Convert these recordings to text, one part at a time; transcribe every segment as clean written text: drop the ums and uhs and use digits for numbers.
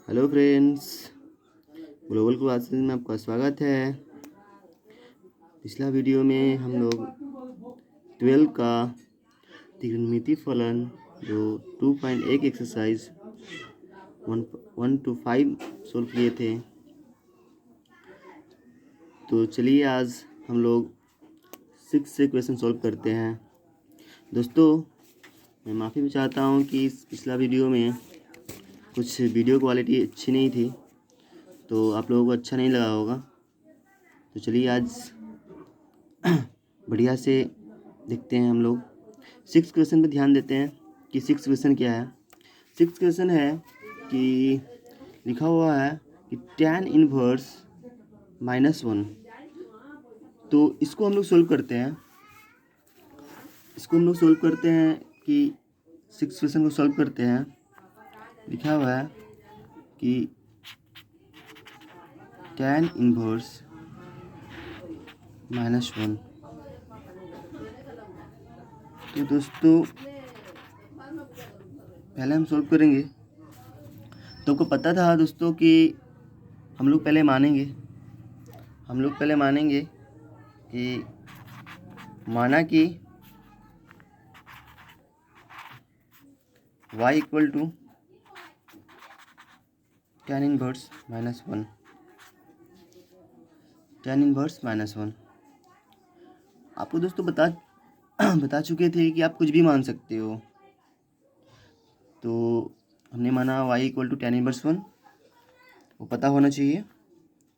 Hello friends, global classes में आपका स्वागत है। पिछला वीडियो में हम लोग 12 का त्रिकोणमिति फलन जो 2.1 एक्सरसाइज 1 to 5 सोल्व किए थे। तो चलिए आज हम लोग 6 से क्वेश्चन सोल्व करते हैं। दोस्तों, मैं माफ़ी भी चाहता हूँ कि इस पिछला वीडियो में कुछ वीडियो क्वालिटी अच्छी नहीं थी, तो आप लोगों को अच्छा नहीं लगा होगा। तो चलिए आज बढ़िया से देखते हैं हम लोग। 6 क्वेश्चन पे ध्यान देते हैं कि 6 क्वेश्चन क्या है। 6 क्वेश्चन है कि लिखा हुआ है कि tan इनवर्स -1। तो इसको हम लोग सोल्व करते हैं। कि 6 क्वेश्चन को सोल्व करते हैं। लिखा हुआ है कि tan इनवर्स -1। तो दोस्तों पहले हम सोल्व करेंगे। तो आपको पता था दोस्तों कि हम लोग पहले मानेंगे कि माना कि y equal to tan inverse -1। आपको दोस्तों बता चुके थे कि आप कुछ भी मान सकते हो। तो हमने माना y equal to tan inverse 1। वो पता होना चाहिए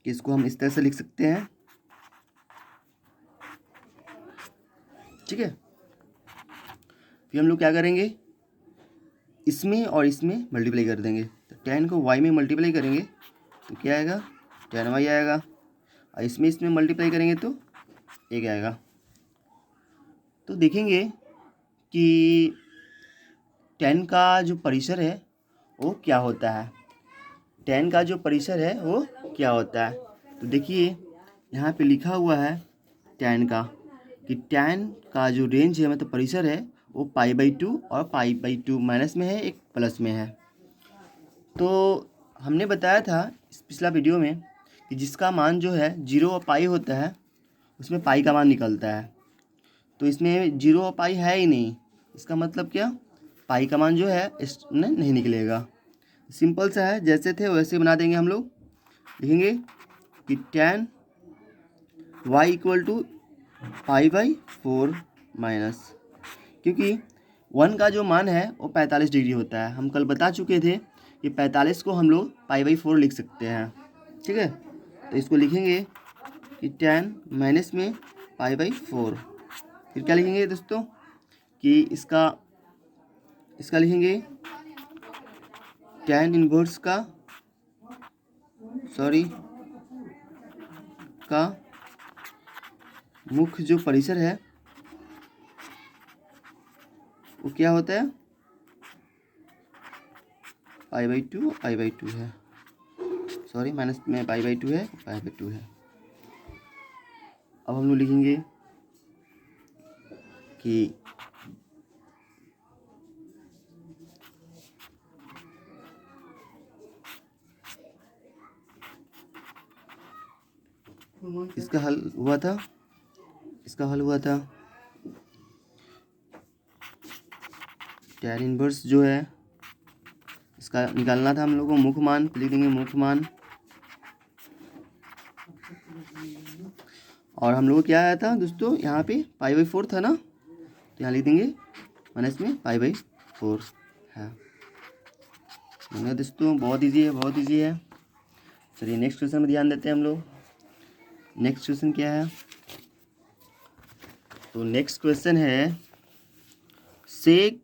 कि इसको हम इस तरह से लिख सकते हैं, ठीक है। फिर हम लोग क्या करेंगे, इसमें और इसमें मल्टीप्लाई कर देंगे। तो tan को y में मल्टीप्लाई करेंगे तो क्या आएगा, tan y आएगा। और इसमें मल्टीप्लाई करेंगे तो 1 आएगा। तो देखेंगे कि tan का जो परिसर है वो क्या होता है। तो देखिए यहाँ पे लिखा हुआ है tan का कि tan का जो रेंज है, मतलब परिसर है, वो π/2 और π/2 माइनस में है, एक प्लस में है। तो हमने बताया था इस पिछला वीडियो में कि जिसका मान जो है 0 और पाई होता है उसमें पाई का मान निकलता है। तो इसमें 0 और पाई है ही नहीं, इसका मतलब क्या, पाई का मान जो है इसमें नहीं निकलेगा। सिंपल सा है, जैसे थे वैसे बना देंगे हम लोग। लिखेंगे कि tan y equal to π/4 minus, क्योंकि 1 का जो मान है वो 45 डिग्री होता है। हम कल बता चुके थे कि 45 को हम लोग π/4 लिख सकते हैं, ठीक है। तो इसको लिखेंगे कि tan माइनस में π/4। फिर क्या लिखेंगे दोस्तों कि इसका लिखेंगे tan इनवर्स का मुख्य जो परिसर है वो क्या होता है, π/2 है। सॉरी, माइनस में π/2 है, π/2 है। अब हम लोग लिखेंगे कि इसका हल हुआ था tan इनवर्स जो है इसका निकालना था हम लोग को मुख्य मान। तो लिख देंगे मुख्य मान। और हम लोग को क्या आया था दोस्तों, यहाँ पे π/4 था ना, तो यहाँ लिख देंगे माइनस में π/4 है। दोस्तों बहुत इजी है। चलिए नेक्स्ट क्वेश्चन में ध्यान देते हैं हम लोग। नेक्स्ट क्वेश्चन क्या है, तो नेक्स्ट क्वेश्चन है सेक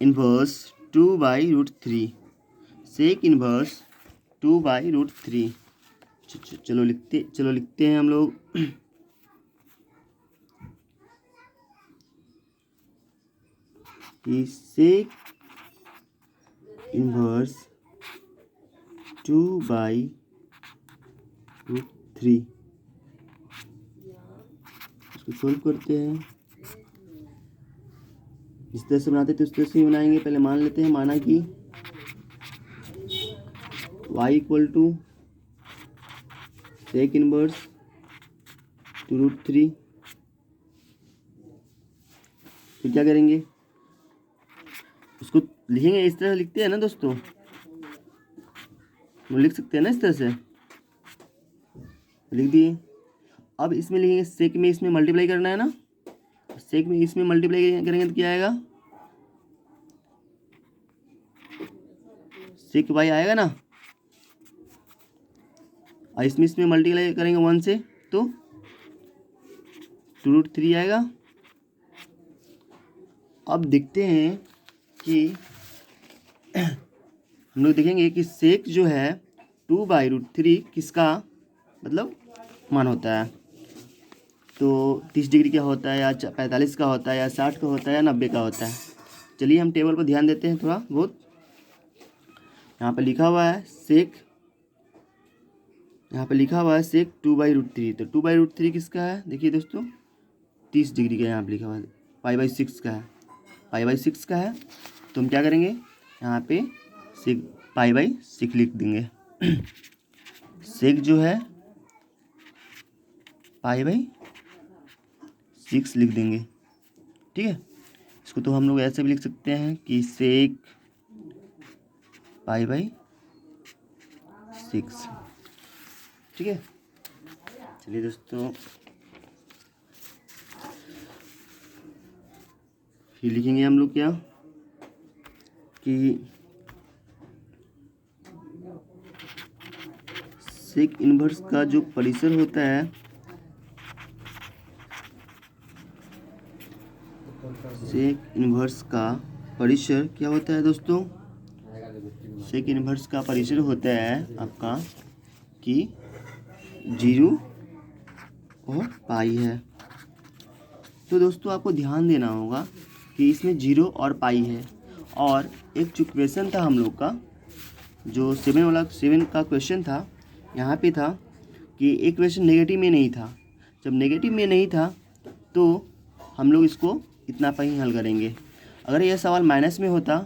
इनवर्स 2/√3। Sec inverse 2/√3। चलो लिखते हैं हम लोग। कि सेक इनवर्स 2/√3 इसको सोल्व करते हैं। जिस तरह से बनाते थे उस तरह से ही बनाएंगे। पहले मान लेते हैं, माना कि y equal to sec inverse √3। फिर क्या करेंगे, उसको लिखेंगे, इस तरह लिखते हैं ना दोस्तों, वो लिख सकते हैं ना इस तरह से, लिख दिए। अब इसमें लिखेंगे सेक में इसमें मल्टीप्लाई करना है ना, सेक में इसमें मल्टीप्लाई करेंगे तो क्या आएगा, सेक वाई आएगा ना, और इसमें मल्टीप्लाई करेंगे 1 से तो 2√3 आएगा। अब देखते हैं कि हम लोग देखेंगे कि सेक जो है 2/√3 किसका मतलब मान होता है। तो 30 डिग्री का होता है या 45 का होता है या 60 का होता है या 90 का होता है। चलिए हम टेबल पर ध्यान देते हैं थोड़ा बहुत। यहाँ पे लिखा हुआ है सेक, यहाँ पे लिखा हुआ है सेक 2/√3। तो 2/√3 किसका है, देखिए दोस्तों 30 डिग्री का यहाँ पे लिखा हुआ है, π/6 का है, π/6 का है। तो हम क्या करेंगे, यहाँ पे सेक π/6 लिख देंगे। सेक जो है π/6 लिख देंगे, ठीक है। इसको तो हम लोग ऐसे भी लिख सकते हैं कि सेक π/6, ठीक है। चलिए दोस्तों फिर लिखेंगे हम लोग क्या कि सेक इनवर्स का जो परिसर होता है, सेक इनवर्स का परिसर क्या होता है दोस्तों, सेक इनवर्स का परिसर होता है आपका कि 0 और पाई है। तो दोस्तों आपको ध्यान देना होगा कि इसमें 0 और पाई है। और एक जो क्वेश्चन था हम लोग का, जो 7 का क्वेश्चन था, यहाँ पे था कि एक क्वेश्चन नेगेटिव में नहीं था। जब नेगेटिव में नहीं था तो हम लोग इसको इतना पर ही हल करेंगे। अगर यह सवाल माइनस में होता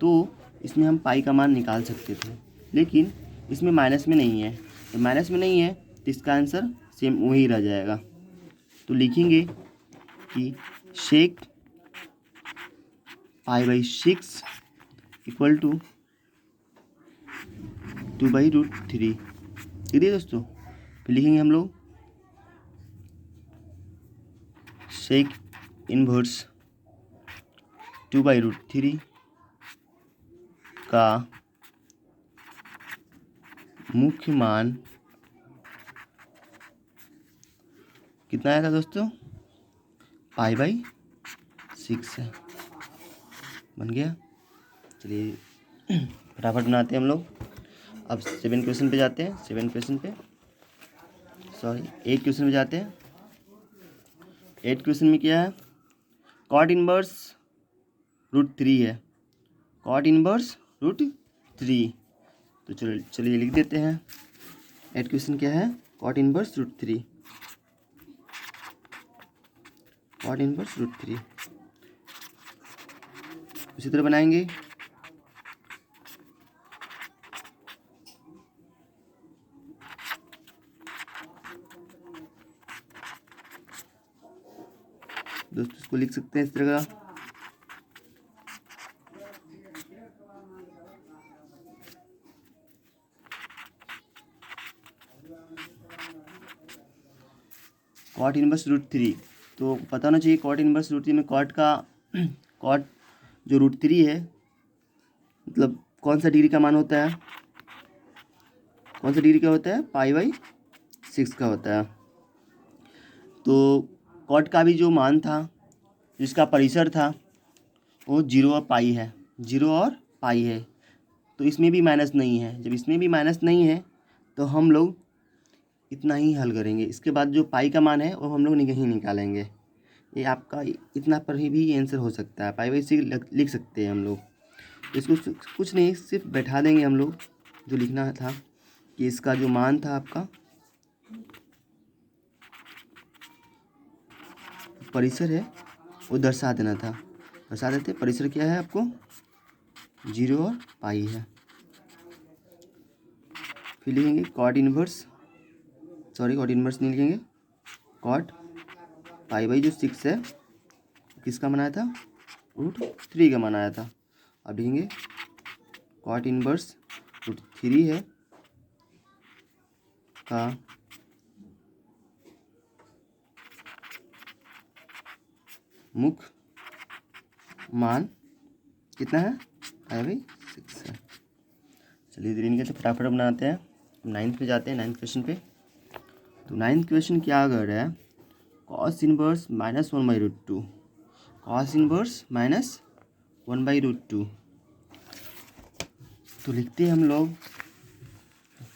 तो इसमें हम पाई का मान निकाल सकते थे, लेकिन इसमें माइनस में नहीं है। तो माइनस में नहीं है तो इसका आंसर सेम वही रह जाएगा। तो लिखेंगे कि सेक π/6 इक्वल टू 2/√3, ठीक है दोस्तों। फिर लिखेंगे हम लोग सेक इनवर्स 2/√3 का मुख्य मान कितना आया था दोस्तों, π/6 है। बन गया। चलिए फटाफट बनाते हैं हम लोग। अब 7 क्वेश्चन पे जाते हैं, 8 क्वेश्चन पे जाते हैं। 8 क्वेश्चन में क्या है, कॉट इनवर्स √3 है, कॉट इनवर्स √3। तो चलिए लिख देते हैं। 8 क्वेश्चन क्या है, कॉट इनवर्स √3, कॉट इनवर्स √3। उसी तरह बनाएंगे। दोस्तों इसको लिख सकते हैं इस तरह का। कॉट इनवर्स √3, तो पता होना चाहिए कॉट इनवर्स √3 में कॉट जो √3 है मतलब कौन सा डिग्री का मान होता है, कौन सा डिग्री का होता है, π/6 का होता है। तो कॉट का भी जो मान था, जिसका परिसर था, वो 0 और पाई है, 0 और पाई है। तो इसमें भी माइनस नहीं है। जब इसमें भी माइनस नहीं है तो हम लोग इतना ही हल करेंगे। इसके बाद जो पाई का मान है वो हम लोग नहीं निकालेंगे। ये आपका इतना पर ही भी आंसर हो सकता है, π/6 लिख सकते हैं हम लोग। इसको कुछ नहीं, सिर्फ बैठा देंगे हम लोग। जो लिखना था कि इसका जो मान था आपका परिसर है वो दर्शा देना था। दर्शा देते, परिसर क्या है आपको 0 और पाई है। फिर लिखेंगे कॉट इनवर्स नहीं लिखेंगे, कॉट पाई बाई जो 6 है किसका बनाया था, √3 का बनाया था। अब लिखेंगे कॉट इनवर्स √3 है का मुख्य मान कितना है, पाई बाई 6 है। चलिए देरी नहीं करते, फटाफट बनाते हैं। 9th पे जाते हैं, 9th क्वेश्चन पे। तो 9th क्वेश्चन क्या कर रहा है, कॉस इनवर्स -1/√2, कॉस इनवर्स -1/√2। तो लिखते हैं हम लोग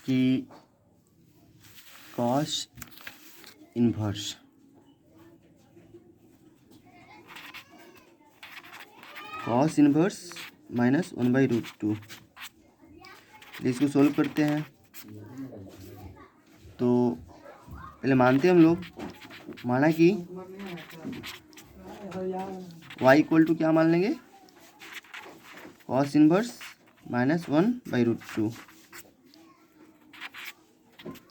कि कॉस इनवर्स -1/√2। इसको सोल्व करते हैं। तो पहले मानते हैं हम लोग, माना कि y इक्वल टू क्या मान लेंगे, कॉस इनवर्स -1/√2।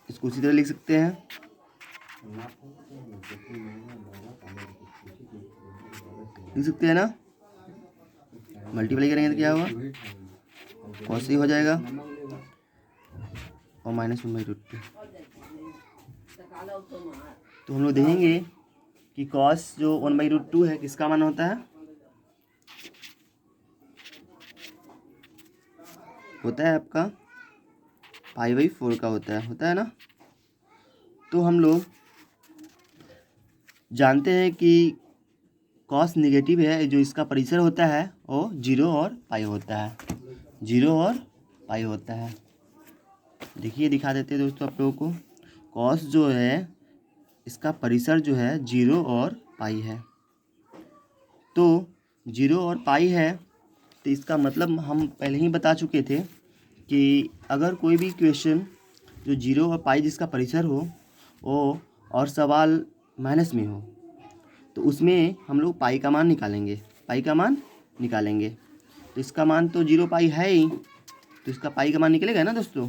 इसको उसी तरह लिख सकते हैं, ना। मल्टीप्लाई करेंगे तो क्या होगा, कॉस ही हो जाएगा और -1/√2। तो हम लोग देखेंगे कि कॉस जो 1/√2 है किसका मान होता है, आपका π/4 का होता है ना। तो हम लोग जानते हैं कि कॉस निगेटिव है, जो इसका परिसर होता है वो 0 और पाई होता है। देखिए दिखा देते हैं दोस्तों आप लोगों को, कॉस जो है इसका परिसर जो है 0 और पाई है। तो 0 और पाई है, तो इसका मतलब हम पहले ही बता चुके थे कि अगर कोई भी क्वेश्चन जो 0 और पाई जिसका परिसर हो वो और सवाल माइनस में हो, तो उसमें हम लोग पाई का मान निकालेंगे। तो इसका मान तो 0 पाई है ही, तो इसका पाई का मान निकलेगा ना दोस्तों।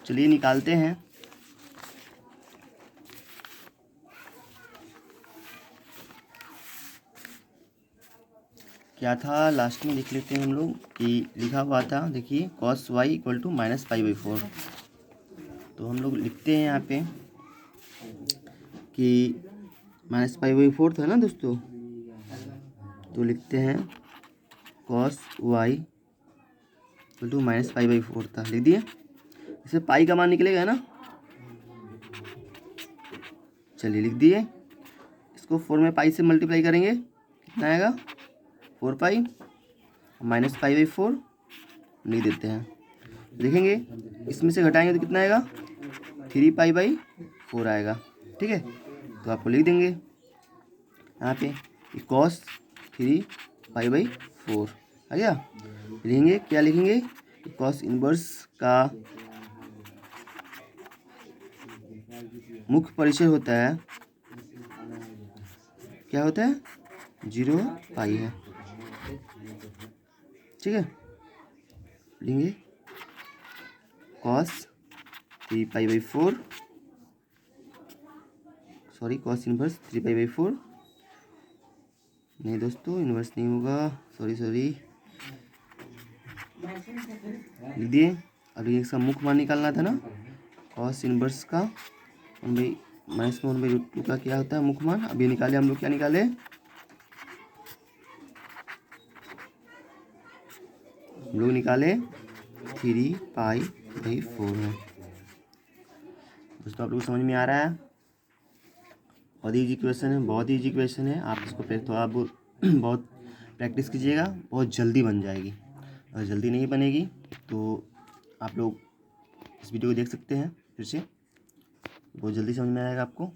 चलिए निकालते हैं। क्या था लास्ट में लिख लेते हैं हम लोग कि लिखा हुआ था, देखिए cos y इक्वल टू -π/4। तो हम लोग लिखते हैं यहाँ पे कि -π/4 था ना दोस्तों। तो लिखते हैं cos y इक्वल टू -π/4 था, लिख दिए। इसे पाई का मान निकलेगा ना, चलिए लिख दिए। इसको 4 में पाई से मल्टीप्लाई करेंगे, कितना आएगा 4 पाई, -π/4 लिख देते हैं। देखेंगे इसमें से घटाएंगे तो कितना आएगा, 3π/4 आएगा। ठीक है, तो आपको लिख देंगे यहाँ पे cos 3π/4 आ गया। लिखेंगे क्या, लिखेंगे cos इनवर्स का मुख्य परिचय होता है, क्या होता है, 0 पाई है। ठीक है, लिखेंगे cos 3π/4, cos इनवर्स 3π/4 नहीं दोस्तों, इन्वर्स नहीं होगा, सॉरी लिख दिए। अभी इसका मुख्य मान निकालना था ना, cos इनवर्स का 1/√2 का क्या होता है मुख्य मान। अभी निकाले हम लोग, क्या निकाले, हम लोग निकाले 3π/4 है। दोस्तों आप लोग समझ में आ रहा है, बहुत ईजी क्वेश्चन है। आप इसको थोड़ा बहुत प्रैक्टिस कीजिएगा, बहुत जल्दी बन जाएगी। अगर जल्दी नहीं बनेगी तो आप लोग इस वीडियो को देख सकते हैं फिर से, बहुत जल्दी समझ में आएगा आपको।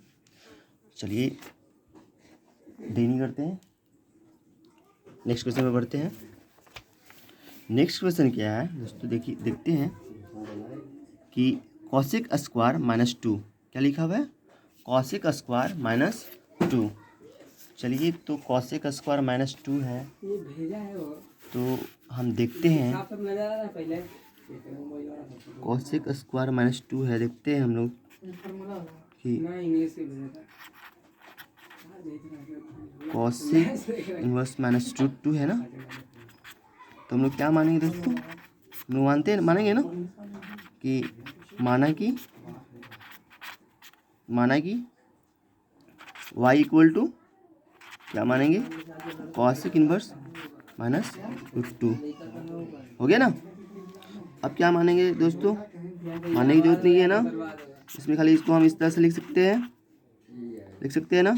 चलिए देरी नहीं करते हैं, नेक्स्ट क्वेश्चन में बढ़ते हैं। नेक्स्ट क्वेश्चन क्या है दोस्तों, देखिए देखते हैं कि कॉसेक स्क्वायर -2, क्या लिखा हुआ है, कॉसेक स्क्वायर -2। चलिए तो कॉसेक स्क्वायर -2 है, तो हम देखते हैं कॉसेक स्क्वायर माइनस 2 है। देखते हैं हम लोग कि कॉसेक इनवर्स माइनस रूट 2 है ना। तो हम लोग क्या मानेंगे दोस्तों, हम लोग मानेंगे ना कि माना कि y इक्वल टू क्या मानेंगे, कॉसेक इनवर्स माइनस रूट 2 हो गया ना। अब क्या मानेंगे दोस्तों, मानने की जरूरत नहीं है ना, इसमें खाली इसको हम इस तरह से लिख सकते हैं ना।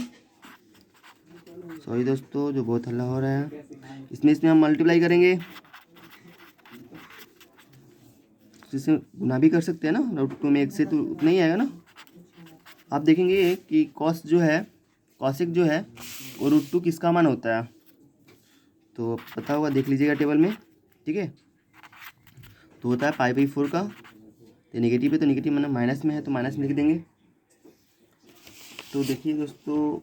सॉरी दोस्तों, जो बहुत हल्ला हो रहा है, इसमें हम मल्टीप्लाई करेंगे, जिससे गुना भी कर सकते हैं ना। रूट 2 में 1 से तो उतना ही आएगा ना। आप देखेंगे कि कॉसेक जो है वो रूट 2 किसका मान होता है, तो पता होगा, देख लीजिएगा टेबल में, ठीक है। तो होता है π/4 का। तो नेगेटिव है तो नेगेटिव, मतलब माइनस में है तो माइनस में लिख देंगे। तो देखिए दोस्तों,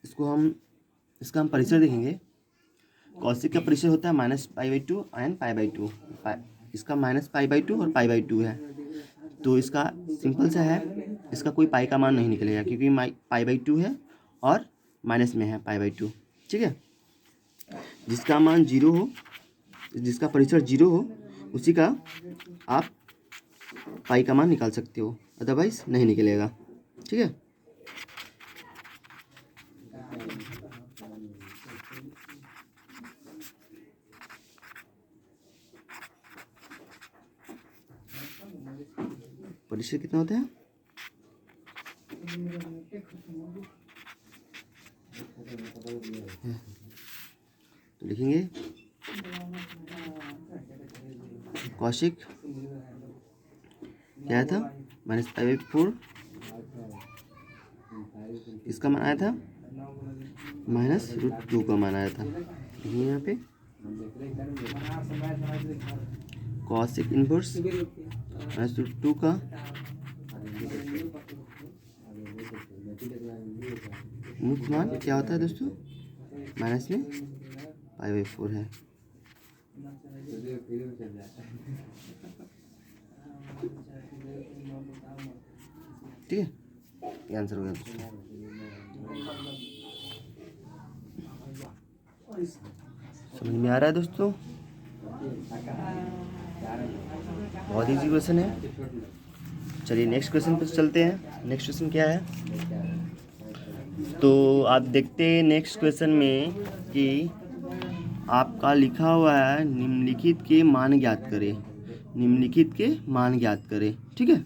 इसका हम परिसर देखेंगे। कॉसेक का परिसर होता है -π/2 एंड π/2। इसका -π/2 और π/2 है। तो इसका सिंपल सा है, इसका कोई पाई का मान नहीं निकलेगा क्योंकि π/2 है और माइनस में है π/2, ठीक है। जिसका मान 0 हो, जिसका परिसर 0 हो, उसी का आप पाई का मान निकाल सकते हो, अदरवाइज नहीं निकलेगा, ठीक है। परिसर कितना होता है, तो लिखेंगे कॉसेक क्या था, -π/4, इसका मान आया था -√2 का मान आया था। देखिए यहाँ पे कॉसेक इनवर्स -√2 का मुख्य मान क्या होता है दोस्तों, माइनस में π/4 है। ठीक है, ये आंसर हो गया दोस्तों। समझ में आ रहा है दोस्तों, बहुत इजी क्वेश्चन है। चलिए नेक्स्ट क्वेश्चन पर चलते हैं। नेक्स्ट क्वेश्चन क्या है, तो आप देखते हैं नेक्स्ट क्वेश्चन में कि आपका लिखा हुआ है निम्नलिखित के मान ज्ञात करें, निम्नलिखित के मान ज्ञात करें, ठीक है।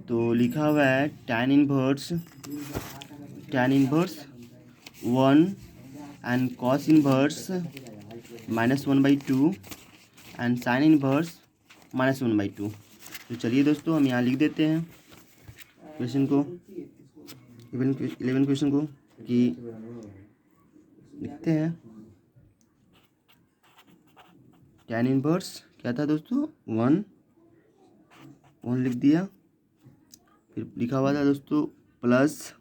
तो लिखा हुआ है tan inverse 1 and cos inverse -1/2 and sin inverse -1/2। तो चलिए दोस्तों, हम यहाँ लिख देते हैं क्वेश्चन को, 11 क्वेश्चन को, कि लिखते हैं tan इनवर्स क्या था दोस्तों, 1 लिख दिया। फिर लिखा हुआ था दोस्तों प्लस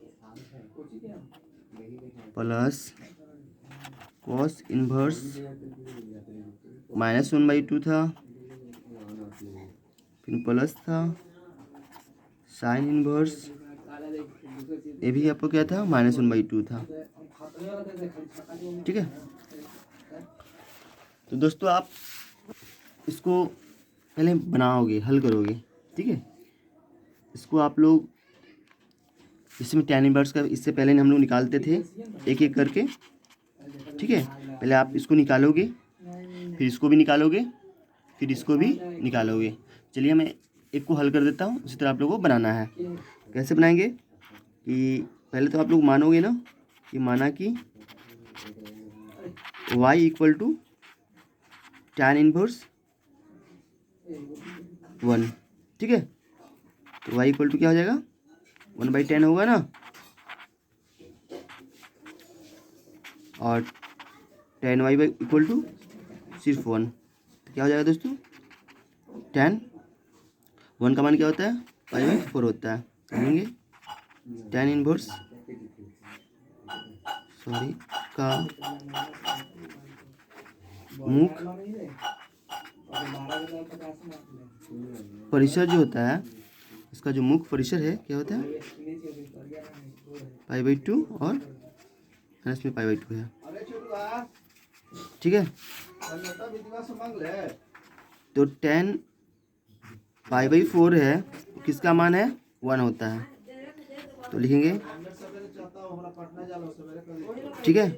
cos इनवर्स -1/2 था, फिर प्लस था sin इनवर्स, ये भी आपको क्या था, -1/2 था, ठीक है। तो दोस्तों आप इसको पहले बनाओगे, हल करोगे, ठीक है। इसको आप लोग, इसमें tan इनवर्स का इससे पहले हम लोग निकालते थे एक एक करके, ठीक है। पहले आप इसको निकालोगे, फिर इसको भी निकालोगे, फिर इसको भी निकालोगे। चलिए मैं एक को हल कर देता हूँ, उसी तरह आप लोगों को बनाना है। कैसे बनाएंगे कि पहले तो आप लोग मानोगे ना कि माना कि y equal to tan inverse 1, ठीक है। तो y इक्वल टू क्या हो जाएगा, 1/10 होगा ना, और tan y इक्वल टू सिर्फ 1, तो क्या हो जाएगा दोस्तों, tan 1 का मान क्या होता है, π/4 होता है। कहेंगे tan इनवर्स का मुख परिसर जो होता है, इसका जो मुख्य परिसर है क्या होता है, π/2 और माइनस में π/2 है। ठीक है, तो tan π/4 है, किसका मान है 1 होता है, तो लिखेंगे, ठीक है,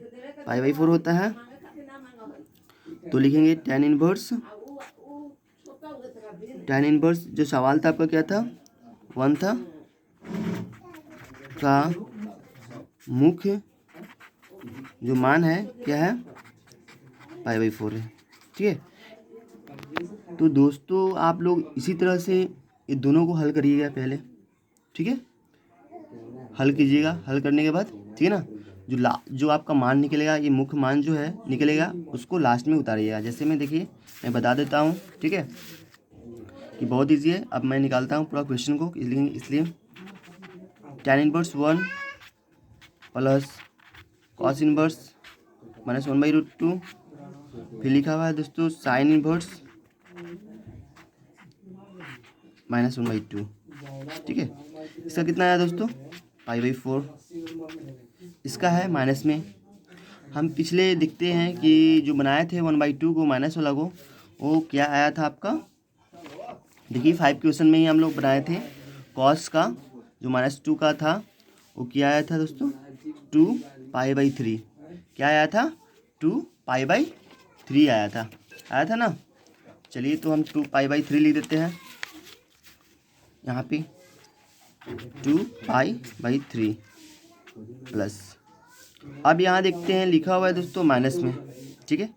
π/4 होता है, तो लिखेंगे tan इनवर्स जो सवाल था आपका क्या था, 1 था, का मुख्य जो मान है क्या है, π/4 है। ठीक है, तो दोस्तों आप लोग इसी तरह से ये दोनों को हल करिएगा पहले। ठीक है, हल कीजिएगा, हल करने के बाद ठीक है ना, जो आपका मान निकलेगा, ये मुख्य मान जो है निकलेगा, उसको लास्ट में उतारिएगा। जैसे मैं देखिए मैं बता देता हूँ, ठीक है, कि बहुत ईजी है। अब मैं निकालता हूँ पूरा क्वेश्चन को, इसलिए tan inverse 1 plus cos inverse minus 1/√2, फिर लिखा हुआ है दोस्तों sin इनवर्स माइनस 1/2। ठीक है, इसका कितना आया दोस्तों, π/4, इसका है माइनस में। हम पिछले देखते हैं कि जो बनाए थे 1/2 को माइनस वाला को, वो क्या आया था आपका, देखिए 5 क्वेश्चन में ही हम लोग बनाए थे। कॉस का जो -2 का था वो क्या आया था दोस्तों, 2π/3, क्या आया था, 2π/3 आया था ना। चलिए तो हम 2π/3 लिख देते हैं यहाँ पे, 2π/3 प्लस, अब यहाँ देखते हैं लिखा हुआ है दोस्तों माइनस में। ठीक है,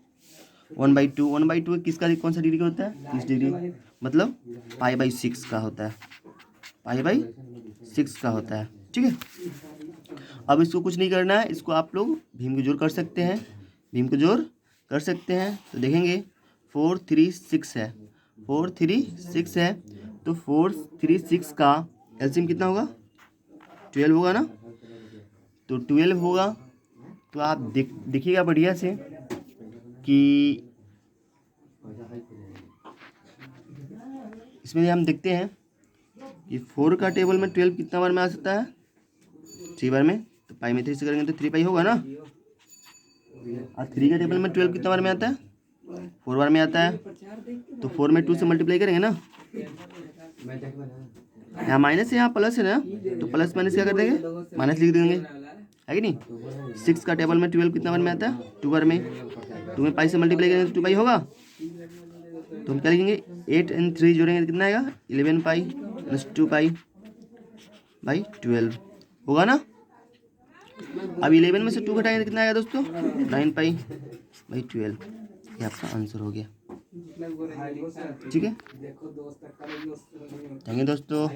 1/2 किसका कौन सा डिग्री का होता है, 30 डिग्री, मतलब π/6 का होता है, π/6 का होता है। ठीक है, अब इसको कुछ नहीं करना है, इसको आप लोग भीम को जोड़ कर सकते हैं, भीम को जोड़ कर सकते हैं। तो देखेंगे 4 3 6 है, 4 3 6 है, तो 4 3 6 का एलसीएम कितना होगा, 12 होगा ना। तो 12 होगा, तो आप देखिएगा बढ़िया से कि इसमें हम देखते हैं कि 4 का टेबल में 12 कितना बार में आ सकता है, 3 बार में, तो पाई में 3 से करेंगे तो 3π होगा ना। और 3 का टेबल में 12 कितना बार में आता है, 4 बार में आता है, तो 4 में 2 से मल्टीप्लाई करेंगे ना, यहाँ माइनस है यहाँ प्लस है ना, तो प्लस माइनस क्या कर देंगे, माइनस लिख देंगे, है कि नहीं। 6 का टेबल में 12 कितना बार में आता है, 2 बार में, 2 में पाई से मल्टीप्लाई करेंगे तो 2π होगा, तो हम क्या लिखेंगे, 8 और 3 जोड़ेंगे तो कितना आएगा, 11π प्लस 2π/12 होगा ना। अब 11 में से 2 घटाएंगे तो कितना आएगा दोस्तों, 9π/12, ये आपका आंसर हो गया। ठीक है, थैंक यू दोस्तों।